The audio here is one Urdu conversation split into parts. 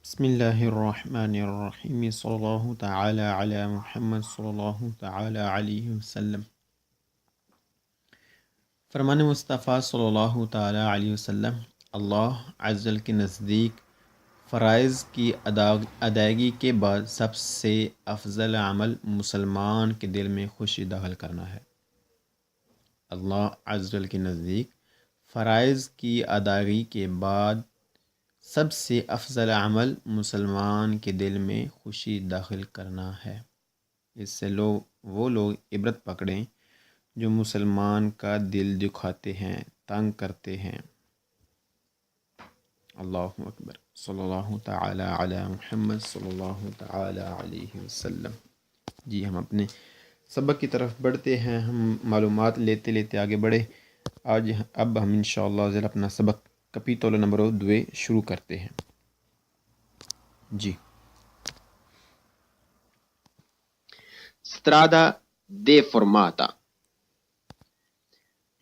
بسم اللہ الرحمن الرحیم صلی اللہ تعالی علی محمد صلی اللہ تعالی علیہ وسلم۔ فرمان مصطفیٰ صلی اللہ تعالی علیہ وسلم، اللہ عز وجل کے نزدیک فرائض کی ادائیگی کے بعد سب سے افضل عمل مسلمان کے دل میں خوشی داخل کرنا ہے۔ اللہ عز وجل کے نزدیک فرائض کی ادائیگی کے بعد سب سے افضل عمل مسلمان کے دل میں خوشی داخل کرنا ہے۔ اس سے وہ لوگ عبرت پکڑیں جو مسلمان کا دل دکھاتے ہیں، تنگ کرتے ہیں۔ اللہ اکبر، صلی اللہ تعالی علی محمد صلی اللہ تعالی علیہ وسلم۔ جی ہم اپنے سبق کی طرف بڑھتے ہیں، ہم معلومات لیتے لیتے آگے بڑھے۔ اب ہم انشاءاللہ ذرا اپنا سبق کپیتولو نمبر 2 شروع کرتے ہیں۔ جی strada deformata،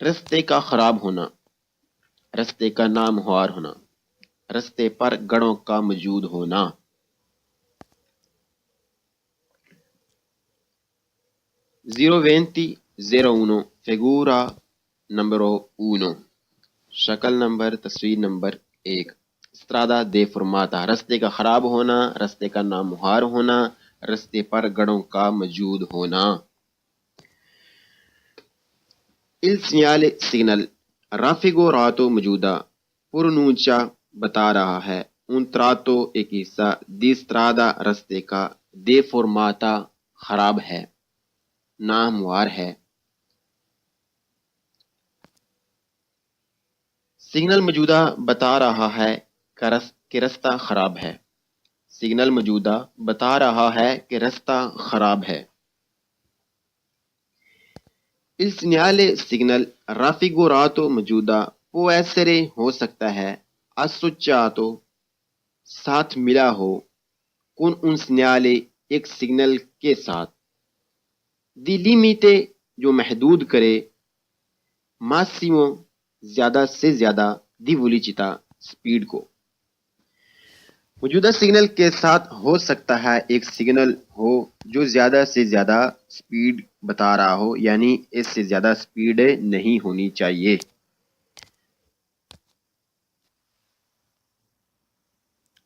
رستے کا خراب ہونا، رستے کا نامہوار ہونا، رستے پر گڑوں کا موجود ہونا۔ 02001 figura numero 1، شکل نمبر تصویر نمبر 1۔ strada deformata، رستے کا خراب ہونا، رستے کا نامہوار ہونا، رستے پر گڑوں کا موجود ہونا۔ Il segnale signal raffigurato موجودہ پرنونچا بتا رہا ہے un tratto ایک حصہ di strada رستے کا deformata خراب ہے، ناہموار ہے۔ سگنل موجودہ بتا رہا ہے کہ رستہ خراب ہے، سگنل موجودہ بتا رہا ہے کہ رستہ خراب ہے۔ Il segnale signal raffigurato موجودہ può essere ہو سکتا ہے associato ساتھ ملا ہو con un segnale ایک سگنل کے ساتھ di limite جو محدود کرے massimo زیادہ سے زیادہ di velocità سپیڈ کو۔ موجودہ سگنل کے ساتھ ہو سکتا ہے ایک سگنل ہو جو زیادہ سے زیادہ سپیڈ بتا رہا ہو، یعنی اس سے زیادہ سپیڈ نہیں ہونی چاہیے۔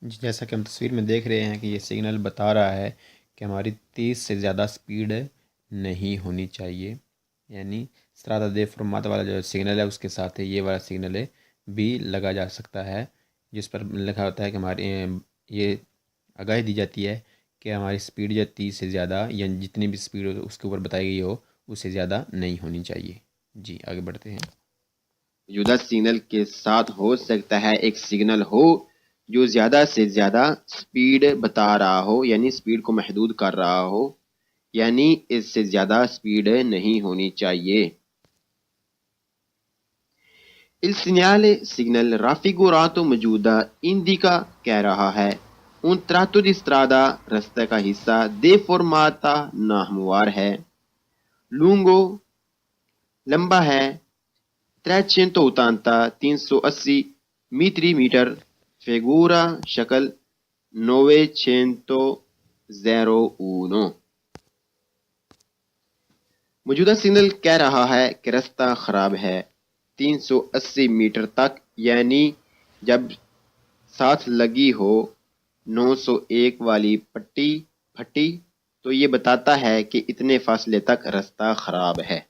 جیسا کہ ہم تصویر میں دیکھ رہے ہیں کہ یہ سگنل بتا رہا ہے کہ ہماری 30 سے زیادہ سپیڈ نہیں ہونی چاہیے، یعنی strada deformata والا جو سگنل ہے اس کے ساتھ یہ والا سگنل بھی لگا جا سکتا ہے، جس پر لکھا ہوتا ہے کہ ہماری یہ آگاہی دی جاتی ہے کہ ہماری سپیڈ جو 30 سے زیادہ یا جتنی بھی سپیڈ اس کے اوپر بتائی گئی ہو اس سے زیادہ نہیں ہونی چاہیے۔ جی آگے بڑھتے ہیں۔ موجودہ سگنل کے ساتھ ہو سکتا ہے ایک سگنل ہو جو زیادہ سے زیادہ سپیڈ بتا رہا ہو، یعنی سپیڈ کو محدود کر رہا ہو، یعنی اس سے زیادہ سپیڈ نہیں ہونی چاہیے۔ Il segnale signal raffigurato موجودہ indica کہہ رہا ہے un tratto di strada رستہ کا حصہ deformata ناہموار ہے، lungo لمبا ہے، 380 میٹر، figura شکل 901 موجودہ سگنل کہہ رہا ہے کہ رستہ خراب ہے 380 میٹر تک، یعنی جب ساتھ لگی ہو 901 والی پھٹی تو یہ بتاتا ہے کہ اتنے فاصلے تک رستہ خراب ہے۔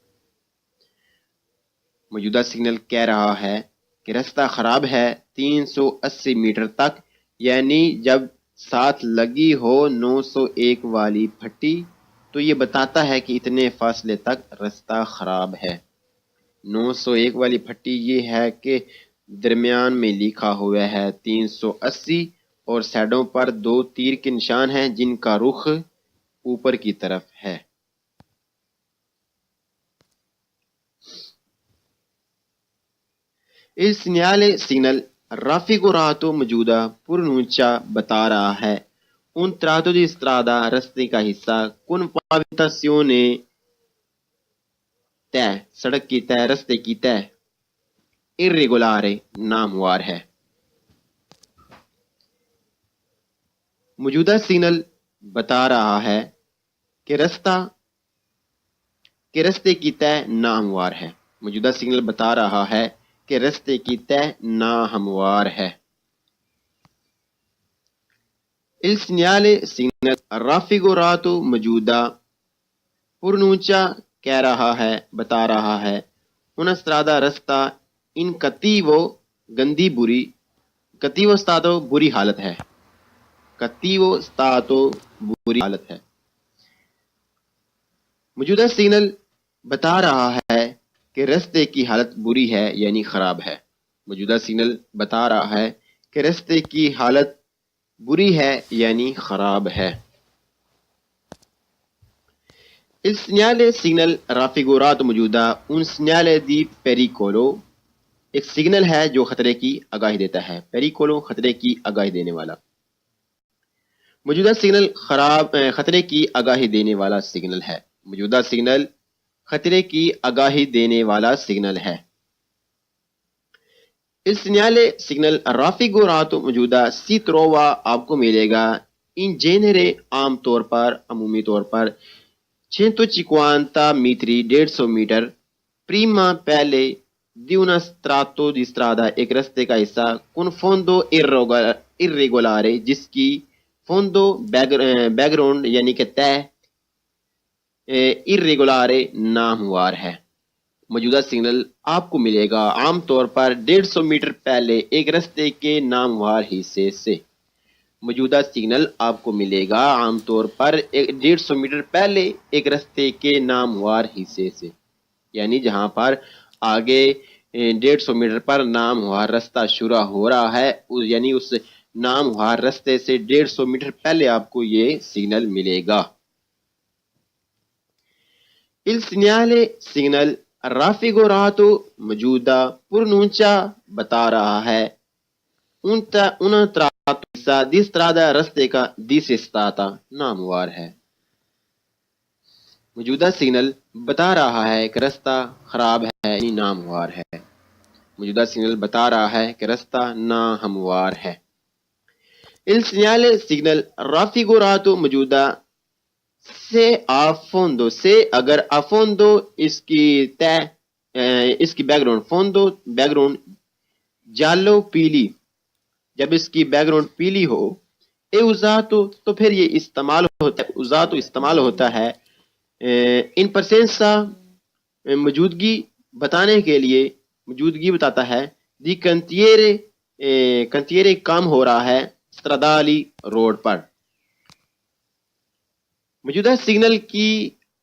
موجودہ سگنل کہہ رہا ہے کہ رستہ خراب ہے 380 میٹر تک، یعنی جب ساتھ لگی ہو 901 والی پھٹی تو یہ بتاتا ہے کہ اتنے فاصلے تک رستہ خراب ہے۔ 901 والی پھٹی یہ ہے کہ درمیان میں لکھا ہوا ہے 380 اور سائڈوں پر 2 تیر کے نشان ہیں جن کا رخ اوپر کی طرف ہے۔ Il segnale signal raffigurato موجودہ پرنونچا بتا رہا ہے un tratto di strada رستے کا حصہ con pavimentazione طے، سڑک کی طے، رستے کی طے، irregolare ناموار ہے۔ موجودہ سگنل بتا رہا ہے کہ رستے کی طے ناہموار ہے. موجودہ سگنل بتا رہا ہے کہ رستے کی طے ناہموار ہے. Il segnale raffigurato موجودہ پرنونچا کہہ رہا ہے، بتا رہا ہے، una strada رستہ ان cattivo گندی بری، cattivo stato بری حالت ہے، cattivo stato بری حالت ہے. موجودہ سگنل بتا رہا ہے کہ رستے کی حالت بری ہے یعنی خراب ہے. موجودہ سگنل بتا رہا ہے کہ رستے کی حالت بری ہے یعنی خراب ہے. Il segnale signal raffigurato موجودہ un segnale di pericolo ایک سگنل ہے جو خطرے کی آگاہی دیتا ہے. pericolo خطرے کی آگاہی دینے والا. موجودہ سگنل خطرے کی آگاہی دینے والا سگنل ہے. موجودہ سگنل خطرے کی آگاہی دینے والا سگنل ہے. Il segnale signal raffigurato موجودہ si trova آپ کو ملے گا in genere عام طور پر، عمومی طور پر 150 میٹری 150 میٹر prima پہلے di un strato di strada ایک رستے کا حصہ con fondo irregolare جس کی fondo بیک گراؤنڈ یعنی کہ طے irregolare ناہموار ہے. موجودہ سگنل آپ کو ملے گا عام طور پر 150 میٹر پہلے ایک رستے کے ناموار حصے سے. موجودہ سگنل آپ کو ملے گا عام طور پر 150 میٹر پہلے ایک رستے کے ناموار حصے سے، یعنی جہاں پر آگے 150 میٹر پر ناموار رستہ شروع ہو رہا ہے، یعنی اس ناموار رستے سے 150 میٹر پہلے آپ کو یہ سگنل ملے گا. Il segnale signal raffigurato موجودہ پرنونچا بتا رہا ہے una tratta di strada رستے کا di stata ناموار ہے. موجودہ سگنل بتا رہا ہے کہ رستہ خراب ہے یعنی ناموار ہے. موجودہ سگنل بتا رہا ہے کہ رستہ ناہموار ہے. Il segnale signal raffigurato موجودہ سے افوندو سے اگر افوندو اس کی بیک گراؤنڈ فوندو بیک گراؤنڈ جالو پیلی جب اس کی بیک گراؤنڈ پیلی ہو اے ازاتو تو پھر یہ استعمال ہوتا ہے. ازاتو استعمال ہوتا ہے ان پرسنسا موجودگی بتانے کے لیے، موجودگی بتاتا ہے دی کنتیرے کام ہو رہا ہے استرادالی روڈ پر. موجودہ سگنل کی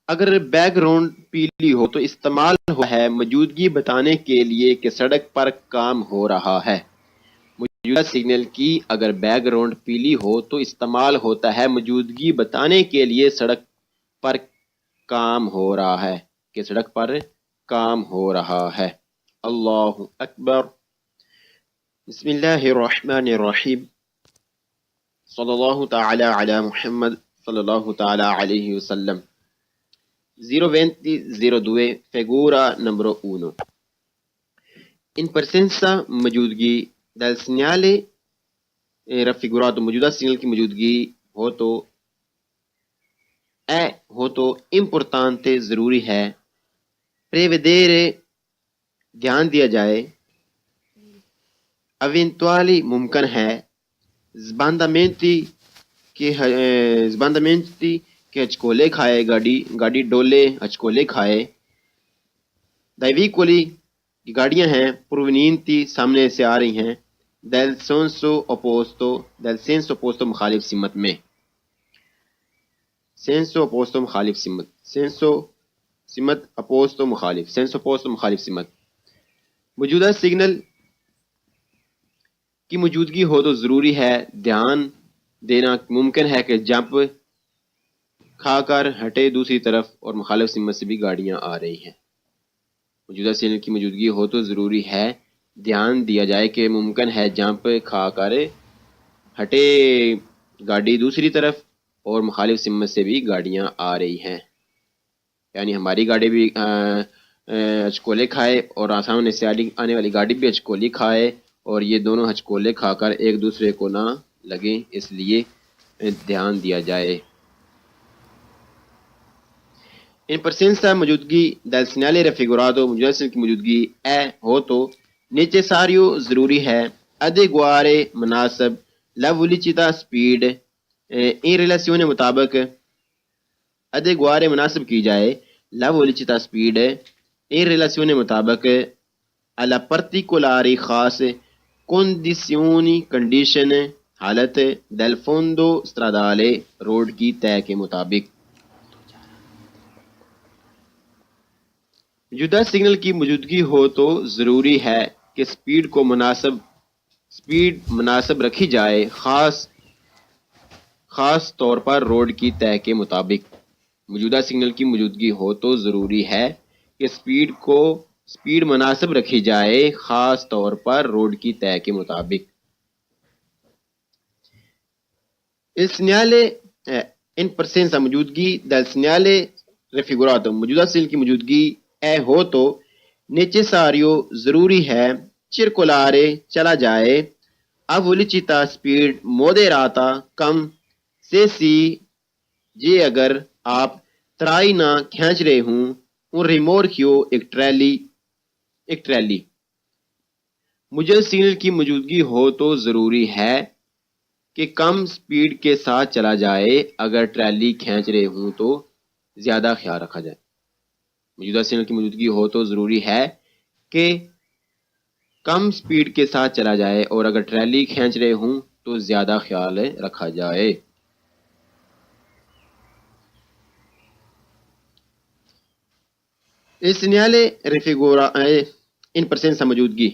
اگر بیک گراؤنڈ پیلی ہو تو استعمال ہوا ہے موجودگی بتانے کے لیے کہ سڑک پر کام ہو رہا ہے. موجودہ سگنل کی اگر بیک گراؤنڈ پیلی ہو تو استعمال ہوتا ہے موجودگی بتانے کے لیے سڑک پر کام ہو رہا ہے، کہ سڑک پر کام ہو رہا ہے. اللہ اکبر. بسم اللہ الرحمن الرحیم. صلی اللہ تعالی علی محمد صلی اللہ تعالی علیہ وسلم. 02002 figura numero 1. In presenza موجودگی del segnale raffigurato موجودہ سگنل کی موجودگی ہو تو importante ضروری ہے prevedere دھیان دیا جائے eventuali ممکن ہے sbandamenti کے ہچکولے کھائے گاڑی ڈولے ہچکولے کھائے. dai veicoli کی گاڑیاں ہیں provenienti سامنے سے آ رہی ہیں del senso opposto مخالف سمت میں. senso opposto مخالف سمت. senso سمت opposto مخالف. senso opposto مخالف سمت. موجودہ سگنل کی موجودگی ہو تو ضروری ہے دھیان دینا ممکن ہے کہ جمپ کھا کر ہٹے دوسری طرف اور مخالف سمت سے بھی گاڑیاں آ رہی ہیں. موجودہ سگنل کی موجودگی ہو تو ضروری ہے دھیان دیا جائے کہ ممکن ہے جمپ کھا کر ہٹے گاڑی دوسری طرف اور مخالف سمت سے بھی گاڑیاں آ رہی ہیں، یعنی ہماری گاڑی بھی ہچکولے کھائے اور سامنے سے آنے والی گاڑی بھی ہچکولی کھائے اور یہ دونوں ہچکولے کھا کر ایک دوسرے کو نہ لگیں، اس لیے دھیان دیا جائے۔ ان presenza موجودگی del segnale raffigurato موجودہ سیگنل کی موجودگی اے ہو تو necessario ضروری ہے adeguare مناسب la velocità speed in relazione مطابق adeguare مناسب کی جائے la velocità speed in relazione مطابق alla particolari خاص condizioni condition حالت del fondo stradale روڈ کی طے کے مطابق۔ موجودہ سگنل کی موجودگی ہو تو ضروری ہے کہ سپیڈ مناسب رکھی جائے خاص طور پر روڈ کی طے کے مطابق۔ موجودہ سگنل کی موجودگی ہو تو ضروری ہے کہ سپیڈ مناسب رکھی جائے خاص طور پر روڈ کی طے کے مطابق۔ Il segnale in presenza موجودگی del segnale raffigurato موجودہ سگنل کی موجودگی اے ہو تو necessario ضروری ہے circolare چلا جائے a velocità speed moderata کم سے سی جی اگر آپ ترائی نہ کھینچ رہے ہوں un rimorchio ایک ٹریلی۔ موجودہ سگنل کی موجودگی ہو تو ضروری ہے کہ کم سپیڈ کے ساتھ چلا جائے اگر ٹریلی کھینچ رہے ہوں تو زیادہ خیال رکھا جائے۔ موجودہ سگنل کی موجودگی ہو تو ضروری ہے کہ کم سپیڈ کے ساتھ چلا جائے اور اگر ٹریلی کھینچ رہے ہوں تو زیادہ خیال رکھا جائے۔ Il segnale in presenza موجودگی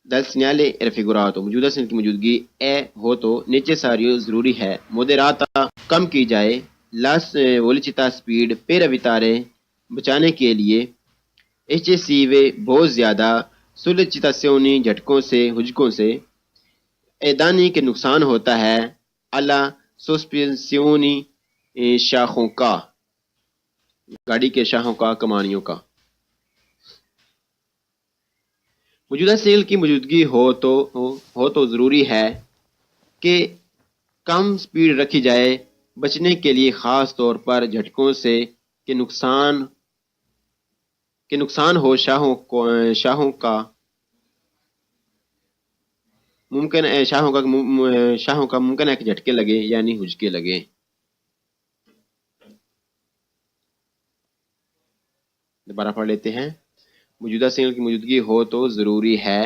del segnale raffigurato موجودہ سگنل کی موجودگی اے ہو تو necessario ضروری ہے moderata کم کی جائے la velocità speed per evitare بچانے کے لیے eccessive بہت زیادہ sollecitazioni جھٹکوں سے حجکوں سے danni کے نقصان ہوتا ہے alla sospensioni شاخوں کا گاڑی کے شاخوں کا کمانیوں کا۔ موجودہ سگنل کی موجودگی ہو تو ضروری ہے کہ کم سپیڈ رکھی جائے بچنے کے لیے خاص طور پر جھٹکوں سے کہ نقصان ہو شاخوں کا ممکن ہے کہ جھٹکے لگے یعنی ہجکے لگے۔ دوبارہ پڑھ لیتے ہیں۔ موجودہ سگنل کی موجودگی ہو تو ضروری ہے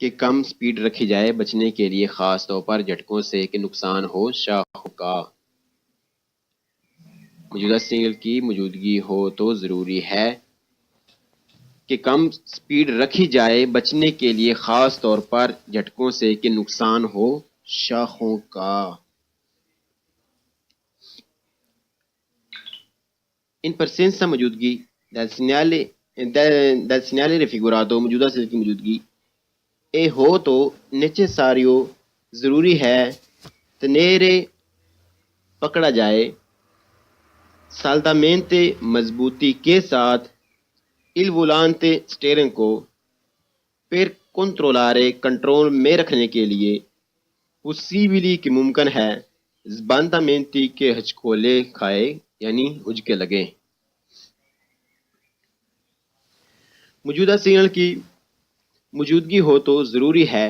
کہ کم سپیڈ رکھی جائے بچنے کے لیے خاص طور پر جھٹکوں سے کہ نقصان ہو شاخوں کا۔ موجودہ سگنل کی موجودگی ہو تو ضروری ہے کہ کم سپیڈ رکھی جائے بچنے کے لیے خاص طور پر جھٹکوں سے کہ نقصان ہو شاخوں کا۔ ان presenza موجودگی del segnale raffigurato موجودہ سگنل کی موجودگی اے ہو تو necessario ضروری ہے tenere پکڑا جائے saldamente مضبوطی کے ساتھ il volante اسٹیئرنگ کو per controllare کنٹرول میں رکھنے کے لیے possibili کہ ممکن ہے sbandamenti کے ہچکولے کھائے یعنی ہجکے لگیں۔ موجودہ سگنل کی موجودگی ہو تو ضروری ہے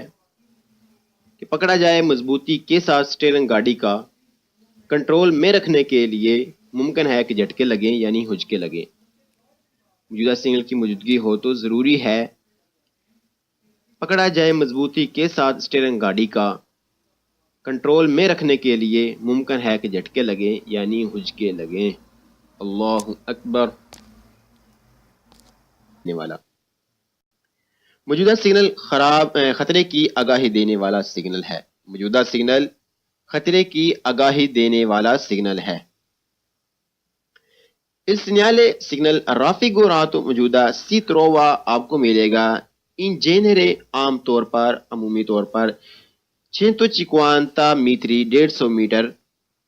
کہ پکڑا جائے مضبوطی کے ساتھ اسٹیئرنگ گاڑی کا کنٹرول میں رکھنے کے لیے ممکن ہے کہ جھٹکے لگیں یعنی ہجکے لگیں۔ موجودہ سگنل کی موجودگی ہو تو ضروری ہے پکڑا جائے مضبوطی کے ساتھ اسٹیئرنگ گاڑی کا کنٹرول میں رکھنے کے لیے ممکن ہے کہ جھٹکے لگیں یعنی ہجکے لگیں۔ اللہ اکبر۔ والا موجودہ سگنل خطرے کی آگاہی دینے والا سگنل ہے۔ موجودہ سگنل خطرے کی آگاہی دینے والا سگنل ہے۔ Il segnale signal raffigurato موجودہ si trova آپ کو ملے گا in genere عام طور پر عمومی طور پر 150 میٹری 150 میٹر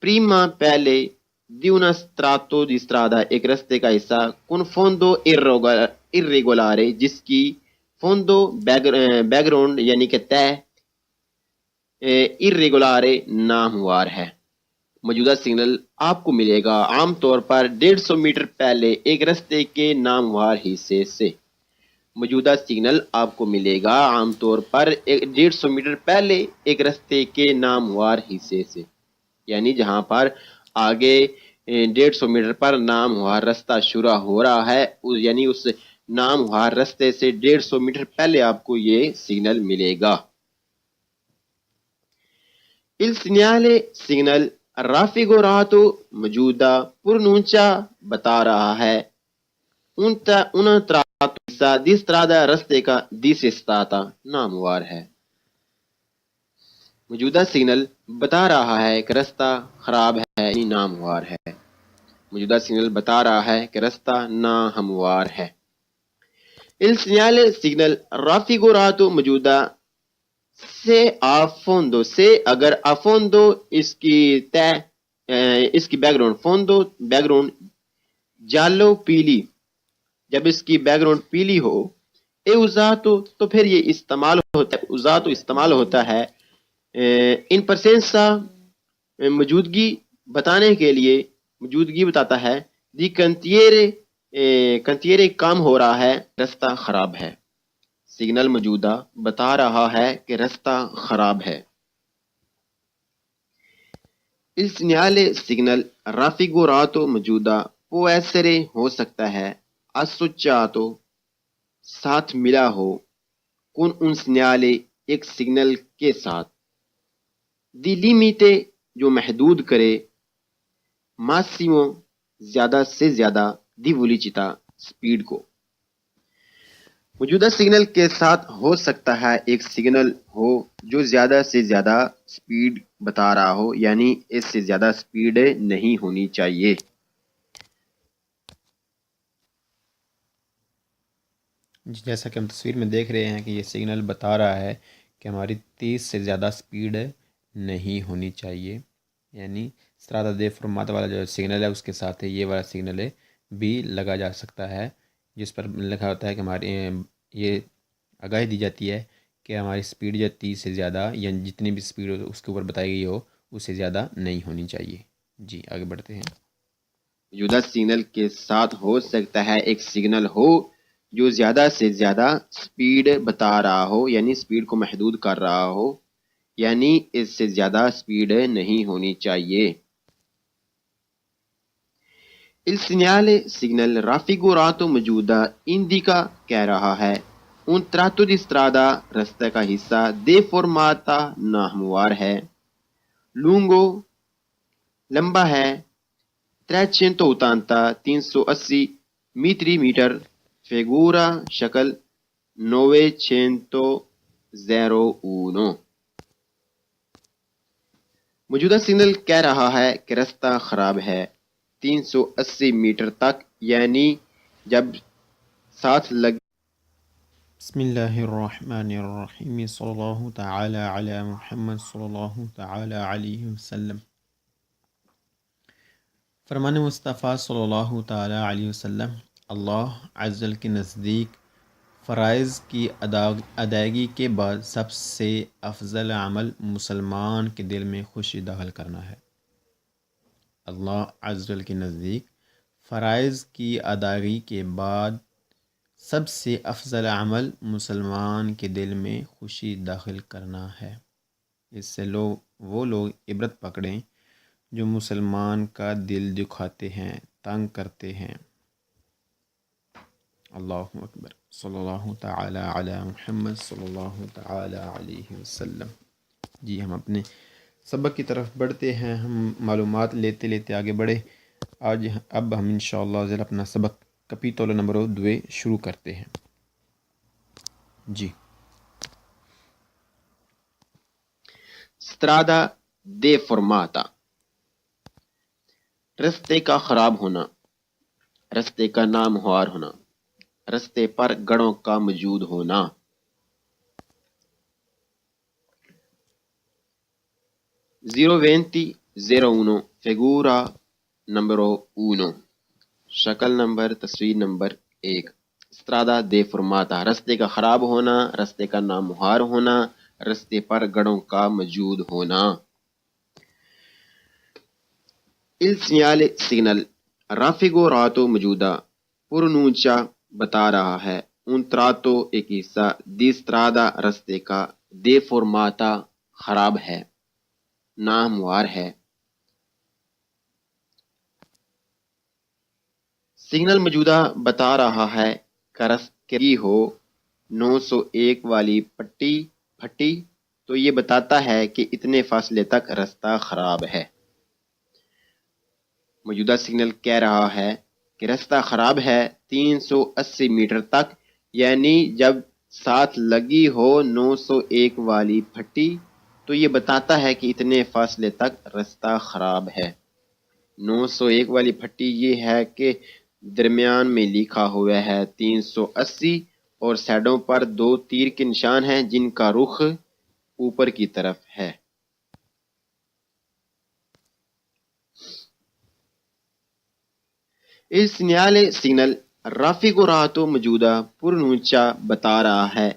prima پہلے di una strato di strada ایک رستے کا حصہ con fondo irregolare جس کی fondo background یعنی کہ طے irregolare ناہموار ہے۔ موجودہ سگنل آپ کو ملے گا عام طور پر 150 میٹر پہلے ایک رستے کے ناموار حصے سے۔ موجودہ سگنل آپ کو ملے گا عام طور پر 150 میٹر پہلے ایک رستے کے ناموار حصے سے، یعنی جہاں پر آگے 150 میٹر پر ناموار رستہ شروع ہو رہا ہے، یعنی اس ناموار رستے سے 150 میٹر پہلے آپ کو یہ سگنل ملے گا۔ Il segnale signal raffigurato موجودہ پرنونچا بتا رہا ہے una traccia di strada رستے کا disestata ناموار ہے۔ موجودہ سگنل بتا رہا ہے کہ رستہ خراب ہے یعنی ناموار ہے۔ موجودہ سگنل بتا رہا ہے کہ رستہ ناہموار ہے۔ Il segnale signal raffigurato موجودہ سے آفوندو سے اگر آفوندو اس کی بیک گراؤنڈ فوندو بیک گراؤنڈ جالو پیلی، جب اس کی بیک گراؤنڈ پیلی ہو اے ازاتو تو پھر یہ استعمال ہوتا ہے، ازاتو استعمال ہوتا ہے ان پرسینسا موجودگی بتانے کے لیے، موجودگی بتاتا ہے دی کنتیرے کام ہو رہا ہے، رستہ خراب ہے۔ سگنل موجودہ بتا رہا ہے کہ رستہ خراب ہے۔ Il segnale signal raffigurato موجودہ può essere ہو سکتا ہے associato ساتھ ملا ہو con un segnale ایک سگنل کے ساتھ di limite جو محدود کرے massimo زیادہ سے زیادہ di velocità سپیڈ کو۔ موجودہ سگنل کے ساتھ ہو سکتا ہے ایک سگنل ہو جو زیادہ سے زیادہ سپیڈ بتا رہا ہو، یعنی اس سے زیادہ سپیڈ نہیں ہونی چاہیے۔ جیسا کہ ہم تصویر میں دیکھ رہے ہیں کہ یہ سگنل بتا رہا ہے کہ ہماری 30 سے زیادہ سپیڈ نہیں ہونی چاہیے، یعنی استرادا دے فرماتا والا جو سگنل ہے اس کے ساتھ یہ والا سگنل بھی لگا جا سکتا ہے، جس پر لکھا ہوتا ہے کہ ہماری یہ آگاہی دی جاتی ہے کہ ہماری سپیڈ جو 30 سے زیادہ یا جتنی بھی سپیڈ اس کے اوپر بتائی گئی ہو اس سے زیادہ نہیں ہونی چاہیے۔ جی آگے بڑھتے ہیں۔ موجودہ سگنل کے ساتھ ہو سکتا ہے ایک سگنل ہو جو زیادہ سے زیادہ سپیڈ بتا رہا ہو، یعنی سپیڈ کو محدود کر رہا ہو، یعنی اس سے زیادہ سپیڈ نہیں ہونی چاہیے۔ Il segnale signal raffigurato موجودہ indica کہہ رہا ہے un tratto di strada رستہ کا حصہ deformata ناہموار ہے، lungo لمبا ہے، 380 380 میٹر، figura شکل 901 موجودہ سگنل کہہ رہا ہے کہ رستہ خراب ہے 380 میٹر تک، یعنی جب ساتھ لگ بسم اللہ الرحمن الرحیم، صلی اللہ تعالی علی محمد صلی اللہ تعالی علیہ وسلم۔ فرمان مصطفیٰ صلی اللہ تعالی علیہ وسلم، اللہ عز وجل کے نزدیک فرائض کی ادائیگی کے بعد سب سے افضل عمل مسلمان کے دل میں خوشی داخل کرنا ہے۔ اللہ عز وجل کے نزدیک فرائض کی ادائیگی کے بعد سب سے افضل عمل مسلمان کے دل میں خوشی داخل کرنا ہے۔ اس سے وہ لوگ عبرت پکڑیں جو مسلمان کا دل دکھاتے ہیں، تنگ کرتے ہیں۔ اللہ اکبر، صلی اللہ تعالی علی محمد صلی اللہ تعالی علیہ وسلم۔ جی ہم اپنے سبق کی طرف بڑھتے ہیں، ہم معلومات لیتے لیتے آگے بڑھے۔ اب ہم انشاءاللہ ذرا اپنا سبق کپیتولو نمبر 2 شروع کرتے ہیں۔ جی strada deformata رستے کا خراب ہونا، رستے کا ناموار ہونا، رستے پر گڑھوں کا موجود ہونا۔ 020 figura numero 1 شکل نمبر تصویر نمبر 1 strada deformata, رستے کا خراب ہونا، رستے کا نامہار ہونا، رستے پر گڑھوں کا موجود ہونا۔ Il segnale signal raffigurato موجودہ پرونونچا بتا رہا ہے un tratto ایک حصہ di strada رستے کا deformata خراب ہے، ناہموار ہے۔ سگنل موجودہ بتا رہا ہے کرسکی ہو 901 والی پھٹی تو یہ بتاتا ہے کہ اتنے فاصلے تک رستہ خراب ہے۔ موجودہ سگنل کہہ رہا ہے کہ رستہ خراب ہے 380 میٹر تک، یعنی جب ساتھ لگی ہو 901 والی پھٹی تو یہ بتاتا ہے کہ اتنے فاصلے تک رستہ خراب ہے۔ 901 والی پھٹی یہ ہے کہ درمیان میں لکھا ہوا ہے 380 اور سائڈوں پر 2 تیر کے نشان ہیں جن کا رخ اوپر کی طرف ہے۔ Il segnale signal raffigurato موجودہ پرونونچا بتا رہا ہے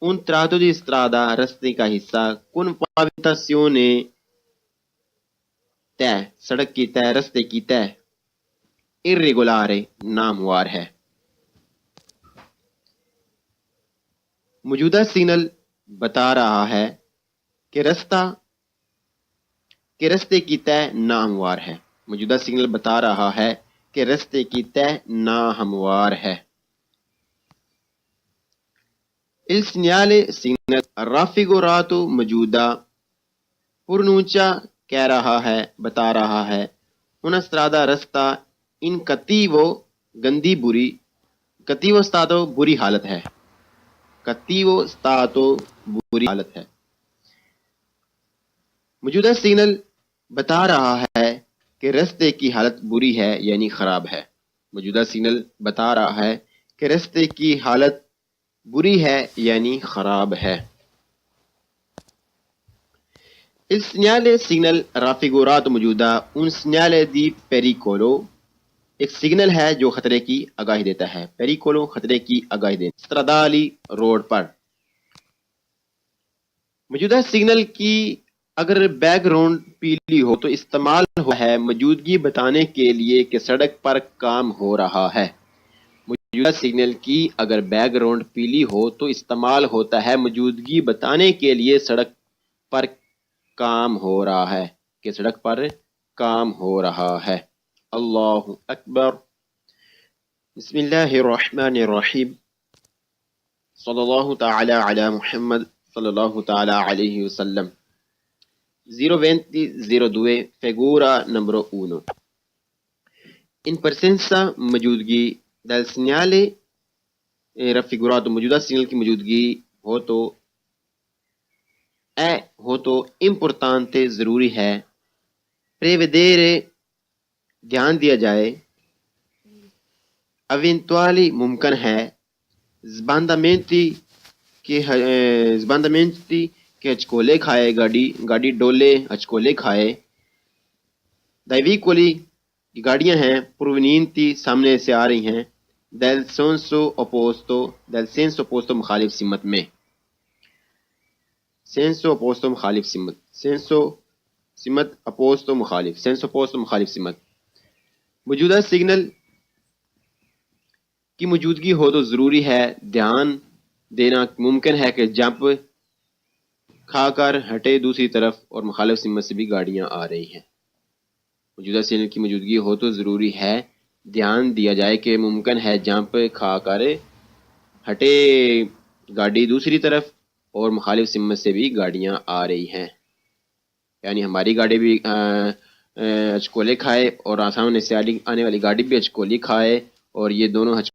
un tratto di strada رستے کا حصہ con pavimentazione طے، سڑک کی طے، رستے کی طے، irregolare ناموار ہے۔ موجودہ سگنل بتا رہا ہے کہ رستے کی طے ناہموار ہے۔ موجودہ سگنل بتا رہا ہے کہ رستے کی طے ناہموار ہے۔ Il segnale signal raffigurato موجودہ پرونونچا کہہ رہا ہے، بتا رہا ہے una strada رستہ in cattivo گندی بری، cattivo stato بری حالت ہے، cattivo stato بری حالت ہے۔ موجودہ سگنل بتا رہا ہے کہ رستے کی حالت بری ہے یعنی خراب ہے۔ موجودہ سگنل بتا رہا ہے کہ رستے کی حالت بری ہے یعنی خراب ہے۔ Il segnale signal raffigurato موجودہ un segnale di pericolo ایک سگنل ہے جو خطرے کی آگاہی دیتا ہے۔ pericolo خطرے کی آگاہی دینا۔ stradali روڈ پر۔ موجودہ سگنل کی اگر بیک گراؤنڈ پیلی ہو تو استعمال ہوا ہے موجودگی بتانے کے لیے کہ سڑک پر کام ہو رہا ہے۔ موجودہ سگنل کی اگر بیک گراؤنڈ پیلی ہو تو استعمال ہوتا ہے موجودگی بتانے کے لیے سڑک پر کام ہو رہا ہے، کہ سڑک پر کام ہو رہا ہے۔ اللہ اکبر۔ بسم اللہ الرحمن الرحیم۔ صلی اللہ تعالی علی محمد صلی اللہ تعالی علیہ وسلم۔ 02002 figura numero 1 in presenza موجودگی del segnale raffigurato موجودہ سگنل کی موجودگی ہو تو importante ضروری ہے prevedere دھیان دیا جائے eventuali ممکن ہے sbandamenti کہ ہچکولے کھائے گاڑی ڈولے ہچکولے کھائے dai vicoli کی گاڑیاں ہیں provenienti سامنے سے آ رہی ہیں del senso opposto مخالف سمت میں senso opposto مخالف سمت senso سمت opposto مخالف senso opposto مخالف سمت۔ موجودہ سگنل کی موجودگی ہو تو ضروری ہے دھیان دینا ممکن ہے کہ جمپ کھا کر ہٹے دوسری طرف اور مخالف سمت سے بھی گاڑیاں آ رہی ہیں۔ موجودہ سگنل کی موجودگی ہو تو ضروری ہے دھیان دیا جائے کہ ممکن ہے جمپ کھا کر ہٹے گاڑی دوسری طرف اور مخالف سمت سے بھی گاڑیاں آ رہی ہیں، یعنی ہماری گاڑی بھی ہچکولے کھائے اور سامنے سے آنے والی گاڑی بھی ہچکولی کھائے اور یہ دونوں